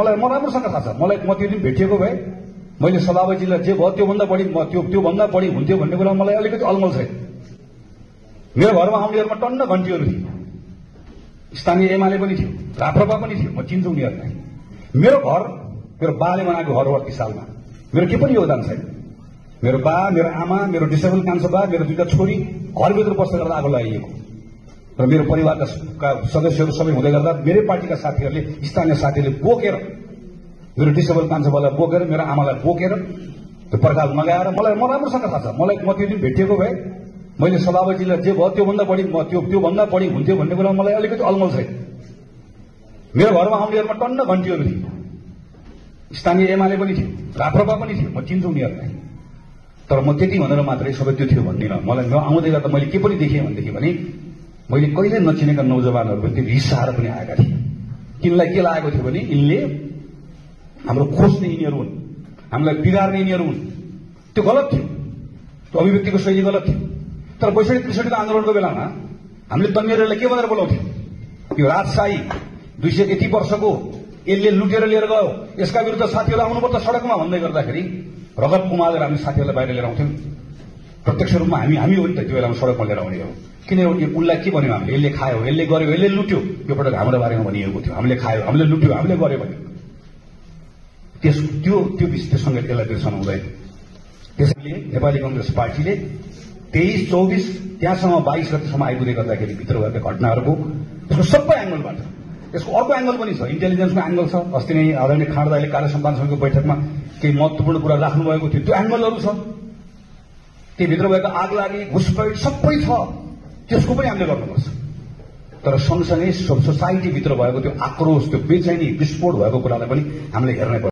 म राम्रोसँग थाहा छ। म त्यो दिन भेटिएको भए मैले सभापतिजीलाई जे भयो त्योभन्दा बढी त्योभन्दा बढी हुन्थ्यो भन्ने कुरा मलाई अलिकति अलमल छैन। मेरो घरमा आउनेहरूमा टन्न घन्टीहरू थिए, स्थानीय एमाले पनि थियो, राप्रपा पनि थियो। म चिन्छु उनीहरूलाई। मेरो घर मेरो बाले बनाएको घर हो 38 सालमा। मेरो के पनि योगदान छैन। मेरो बा, मेरो आमा, मेरो डिसेबल कान्छो बा, मेरो 2टा छोरी घरभित्र बस्दै गर्दा आगो लगाइएको र मेरो परिवारका सदस्यहरू सबै हुँदै गर्दा मेरै पार्टीका साथीहरूले, स्थानीय साथीहरूले बोकेर, मेरो डिसेबल कान्छो बालाई बोकेर, मेरो आमालाई बोकेर त्यो पर्खाल लगाएर म राम्रोसँग थाहा छ। म त्यो दिन भेटिएको भए मैले सभापतिजीलाई जे भयो त्योभन्दा बढी त्योभन्दा बढी हुन्थ्यो भन्ने कुरा मलाई अलिकति अलमल छैन। मेरो घरमा आउनेहरूमा टन्न घन्टीहरू थिए, स्थानीय एमाले पनि थियो, राप्रपा पनि थियो। म चिन्छु उनीहरूलाई। तर म त्यति भनेर मात्रै सबै त्यो थियो भन्दिनँ। मलाई नआउँदै गर्दा मैले के पनि देखेँ भनेदेखि भने मैले कहिले नचिनेका नौजवानहरू पनि त्यो रिसाएर पनि आएका थिए। यिनलाई के लागेको थियो भने यिनले हाम्रो खोज्ने यिनीहरू हुन्, हामीलाई बिगार्ने यिनीहरू हुन्। त्यो गलत थियो। त्यो अभिव्यक्तिको शैली गलत थियो। तर 62-63 आन्दोलनको बेलामा हामीले तन्नेरलाई के भनेर बोलाउँथ्यौं? यो राजशाही 200 यति वर्षको यसले लुटेर लिएर गयो, यसका विरुद्ध साथीहरू आउनुपर्छ सडकमा भन्दै गर्दाखेरि रगत उमालेर हामी साथीहरूलाई बाहिर लिएर आउँथ्यौं। प्रत्यक्ष रूपमा हामी हो नि त त्यो बेलामा सडकमा लिएर आउने हो। किनभने उसलाई के भन्यो हामीले? यसले खायो, यसले गर्यो, यसले लुट्यो। यो पटक हाम्रो बारेमा भनिएको थियो, हामीले खायो, हामीले लुट्यो, हामीले गर्यो भन्यो। त्यससँग यसलाई बिर्सन हुँदैन। त्यसैले नेपाली कांग्रेस पार्टीले 23-24 त्यहाँसम्म 22 गतेसम्म आइपुग्दै गर्दाखेरि भित्र भएका घटनाहरूको यसको सबै एंगलबाट यसको अर्को एंगल पनि छ, इन्टेलिजेन्सको एंगल छ। अस्ति नै आदरणीय खाँड दाइले कार्य सम्पादन समितिको बैठकमा केही महत्वपूर्ण कुरा राख्नु भएको थियो, त्यो एंगलहरू छ। त्यहीभित्र भएका आगलागी, घुसपैठ सबै छ, त्यसको पनि हामीले गर्नुपर्छ। तर सँगसँगै सोसाइटीभित्र भएको त्यो आक्रोश, त्यो बेचैनी, विस्फोट भएको कुरालाई पनि हामीले हेर्नै पर्छ।